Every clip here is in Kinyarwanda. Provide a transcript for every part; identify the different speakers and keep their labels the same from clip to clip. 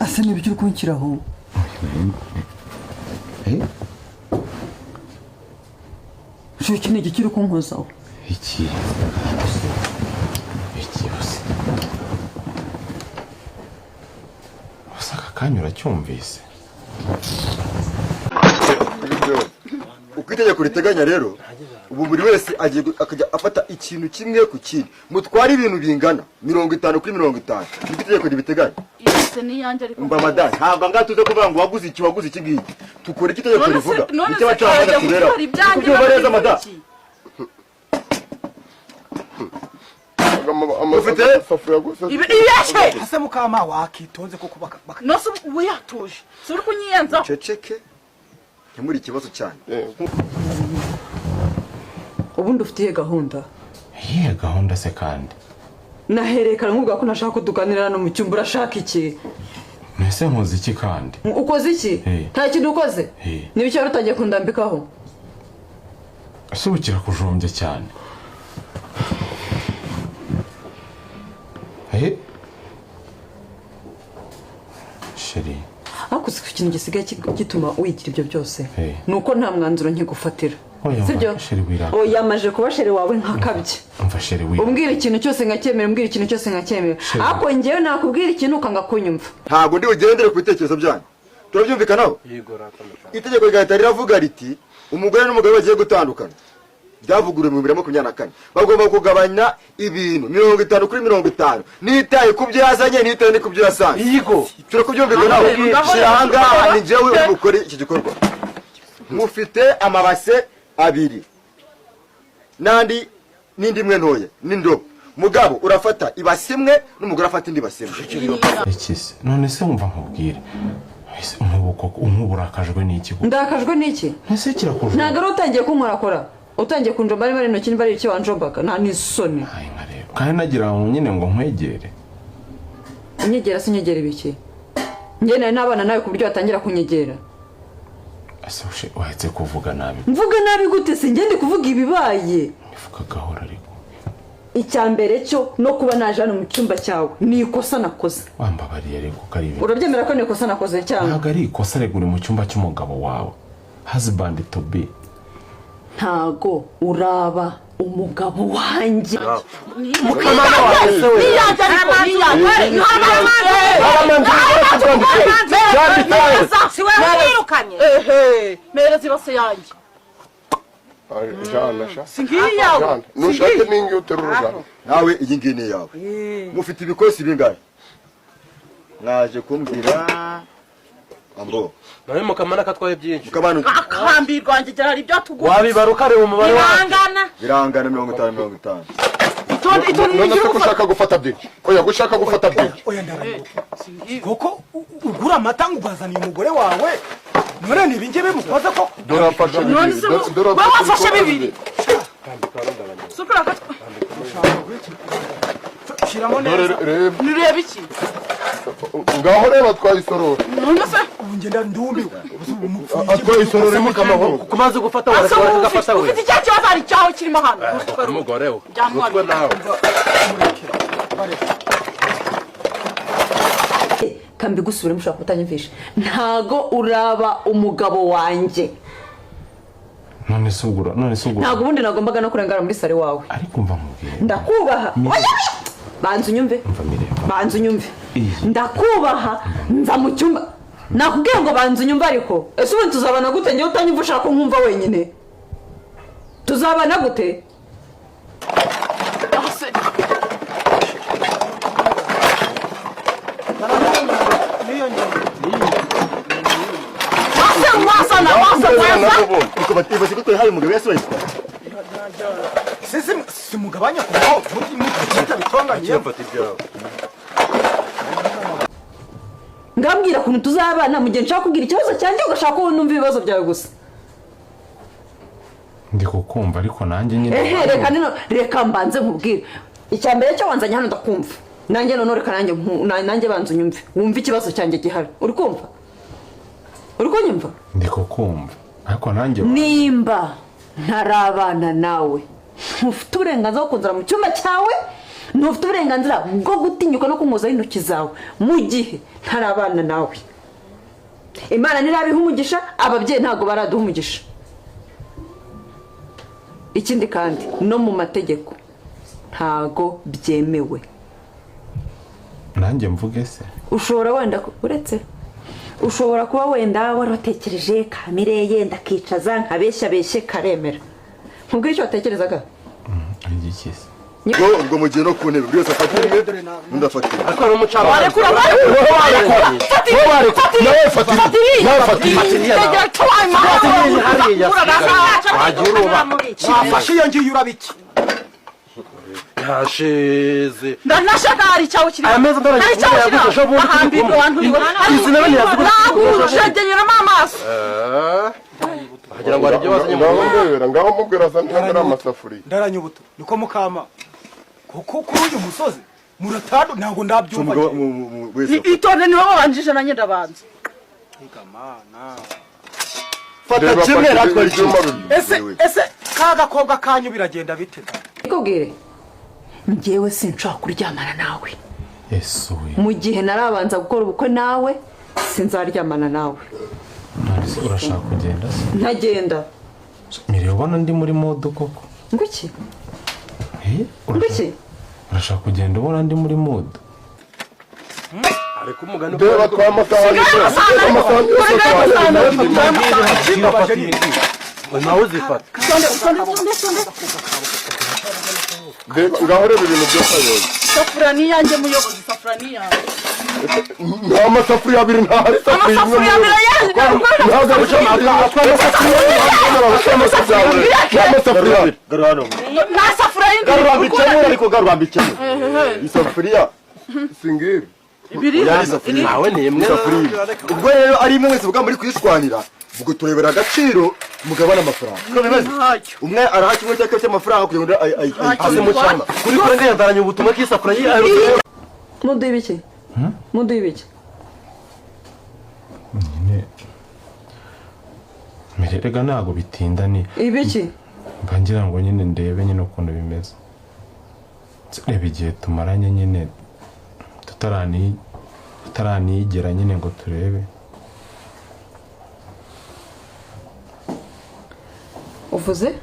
Speaker 1: asa n'ibyo kunkiraho sho kine gikiri kunkozaho
Speaker 2: iki bose usaka kanyura cyumvise
Speaker 3: ukitegeko riteganya rero ubu buri wese agiye akajya afata ikintu kimwe ku kindi mutwara ibintu bingana 50 kuri 50 ikitegeko ribiteganya
Speaker 4: yose ni yanje ariko
Speaker 3: mba madani ntabwo ngatuze kuvuga ngo waguze iki ngiki tukora ikitegeko rivuga icyo bacanga turera ibyo bareza madani amufite
Speaker 4: ibiyashe
Speaker 1: ase mukama wakitonze ko kubaka
Speaker 4: nose uyatuje suri kunyiyenza
Speaker 3: ceceke nyamuri ikibazo cyane
Speaker 1: ubundi ufitiye gahunda
Speaker 2: gahunda se kandi
Speaker 1: naherekana nkubwa ko nashaka kuduganira no mu cyumba urashaka iki
Speaker 2: nese nkoze iki kandi
Speaker 1: ukoze iki nta kintu ukoze nibicyo rutangiye kundambikaho
Speaker 2: asubukira kujombye cyane sheri
Speaker 1: akuze ikintu gisigaye gituma wigira ibyo byose nuko nta mwanzuro nkigufatira sibyo oya maje kuba sheri wawe nkakabye
Speaker 2: umva sheri wi
Speaker 1: umbwira ikintu cyose ngacyemera umbwira ikintu cyose ngacyemera ako ngewe nakubwira ikintu ukanga kunyumva
Speaker 3: ntabwo ndi bugendere ku bitekerezo byanyu turabyumvikanaho itegeko rigahita riravuga riti umugore n'umugabo bagiye gutandukana byavuguriwe mu 2024 bagomba kugabanya ibintu 50 kuri 50 nitaye kubyo yazanye nitaye kubyo yasanze yego turakubyumvikanaho shiranga ni jewe uri gukora iki gikorwa mufite amabase abiri nandi nindi mwe ntoye n'indobo mugabo urafata ibasimwe n'umugore afata indi basimwe
Speaker 2: ikise none se umva nkubwire umuburakajwe n'iki
Speaker 1: ndakajwe n'iki
Speaker 2: ntese kirakujwe
Speaker 1: ntago utangiye kunkorakora utangiye kunjomba ari no kintu bari icyo wanjombaga nta nisoni
Speaker 2: ayi nkareba kandi nagira ngo nyine ngo nkwegere
Speaker 1: unyegera sinyegera ibiki njye n'abana nawe ku buryo batangira kunyegera
Speaker 2: asoshe wahetse kuvuga nabi
Speaker 1: mvuga nabi gute se ngende kuvuga ibibaye
Speaker 2: ifuka gahora ariko
Speaker 1: icyambere cyo no kuba naje hano mu cyumba cyawe ni ikosa nakoze
Speaker 2: wambabariye ariko karibi
Speaker 1: urabyemera ko ni ikosa nakoze cyane
Speaker 2: ntabwo ari ikosa regure mu cyumba cy'umugabo wawe husband to be
Speaker 1: ntago uraba umugabo wanjye
Speaker 4: mukamana wawe se we niyanje merezi bose yanjye
Speaker 3: jana
Speaker 4: singiye yawe
Speaker 3: nushake ningi uterura nawe iyi ngiyi ni yawe mufite ibikosi bingahe mwaje kumbwira ambo
Speaker 5: nawe mukamana katwaye byinshi
Speaker 4: akambirwa njye hari ibyo tuguye
Speaker 5: wabibaruka rero umubare
Speaker 3: birangana 50
Speaker 5: none se gushaka gufata byinshi oya gushaka gufata byinshi
Speaker 1: oya ndaramo koko ugura amata ngubazaniye umugore wawe none ni binge bimukoza ko
Speaker 5: dorafasha
Speaker 4: wafashe bibiri sukura katwa
Speaker 1: shiramo neza
Speaker 4: nireba iki
Speaker 5: ngaho reba twayisorora
Speaker 4: none se
Speaker 1: ngenda ndumbiwe
Speaker 5: twayisorora mukamaho kumaze gufata wara gafata we
Speaker 4: ufite icyacu bazari cyaho kirimo hano
Speaker 5: umugore we utwe nawe
Speaker 1: kambi gusubira mushaka kutanyumvisha ntago uraba umugabo wanjye
Speaker 2: none sugura
Speaker 1: ntago ubundi nagombaga no kurengana muri sare wawe
Speaker 2: ariko mva nkubwire
Speaker 1: ndakubaha banza unyumve ndakubaha nza mu cyumba nakubwiye ngo banza unyumve ariko ese ubu tuzabana gute njye utanyumva ushaka nkumva wenyine tuzabana gute
Speaker 3: si mugabanya kubaho bitonganye
Speaker 1: ngambwira kuntu tuzabana mu gihe nshaka kubwira ikibazo cyanjye ugashaka ko numva ibibazo byawe gusa
Speaker 2: ndi kukumva ariko nanjye nyine
Speaker 1: reka mbanze nkubwire icyambere cyo wanzanye hano ndakumva nanjye none reka nanjye banza unyumve wumva ikibazo cyanjye gihari uri kumva uri kunyumva
Speaker 2: ndi kukumva ariko nanjye
Speaker 1: nimba ntarabana nawe ufite uburenganzira bwo kunzira mu cyumba cyawe ntufite uburenganzira bwo gutinyuka no kunkozaho intoki zawe mu gihe ntarabana nawe. Imana ntirabiha umugisha, ababyeyi ntabwo baraduha umugisha. Ikindi kandi no mu mategeko ntago byemewe.
Speaker 2: Nanjye mvuge se
Speaker 1: Ushobora wenda uretse ushobora kuba wenda waratekereje Kamire yenda kicaza nkabeshya karemera. Nkubwira icyo watekerezaga?
Speaker 2: Ngikise
Speaker 3: ubwo mugiye no ku ntebe buri wese afata imwe ndafatira
Speaker 4: akora umucaba
Speaker 5: nawe
Speaker 6: wafashe iyo ngiyo urabiki
Speaker 5: yashize
Speaker 4: ndanashagari cyawe kiri
Speaker 5: ameza ndaragiye
Speaker 4: ahambirwa abantu
Speaker 5: izi nawe ntiyavuga
Speaker 4: shagenyera amaso
Speaker 5: agira ngo aribyo bazanye mu ndebera ngaho mubwira santandara amasafuri
Speaker 6: ndaranye ubuto niko mukama kuko kuri uyu musozi muratadu ntago ndabyumva
Speaker 4: itonde nibo babanjije na nyenda banze
Speaker 6: ikamana
Speaker 3: fata kimwe ratwara icyuma
Speaker 6: ese kaga kobwa kanyu biragenda bite
Speaker 1: Ikubwire njyewe sinshaka kuryamana nawe.
Speaker 2: Yesu
Speaker 1: Mu gihe narabanza gukora ubukwe nawe sinzaryamana nawe.
Speaker 2: nari urashaka kugenda se
Speaker 1: Ntagenda.
Speaker 2: Mire ubona ndi muri mode koko
Speaker 1: Nguki?
Speaker 2: Nguki urashaka kugenda ubona ndi muri mode
Speaker 5: ariko umugani deba kwa masaha nawe uzifata ngaho rero ibintu byose ayoye
Speaker 4: safurani yanjye muyobozi safurani yanjye
Speaker 5: nta masafuriya abiri nta hari safuriya imwe
Speaker 4: nta safurani
Speaker 3: isafuriya singiri
Speaker 4: ibiri
Speaker 5: nawe ni imwe
Speaker 3: ubwo rero ari imwe mwese muri kwishwanira ubwo turebera agaciro mugabana amafaranga umwe araha kimwe cyake cy'amafaranga kugira ngo
Speaker 5: aze mu cyama kuri kure ngendaranye ubutumwa bw'isafuriya
Speaker 1: Mudu ibiki? Mudu ibiki?
Speaker 2: Mirega ntago bitinda ni
Speaker 1: Ibiki?
Speaker 2: mbangira ngo nyine ndebe nyine ukuntu bimeze. Reba igihe tumaranye nyine tutaranigera nyine ngo turebe.
Speaker 1: Uvuze?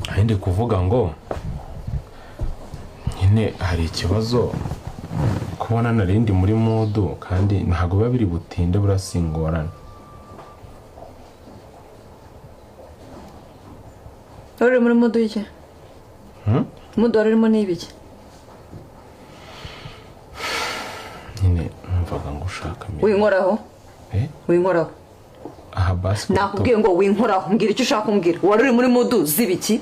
Speaker 2: Ahindi kuvuga ngo nyine hari ikibazo kubona narindi muri modu kandi ntago biba biri butinde burasingorana.
Speaker 1: Uri muri modu y'iki? Modu warimo n'ibiki?
Speaker 2: Nyine mvaga ngo ushaka mire.
Speaker 1: Winkoraho? Winkoraho?
Speaker 2: Aha basi
Speaker 1: Nakubwiye ngo winkoraho mbwira icyo ushaka kumbwira. Wari uri muri modu zibiki?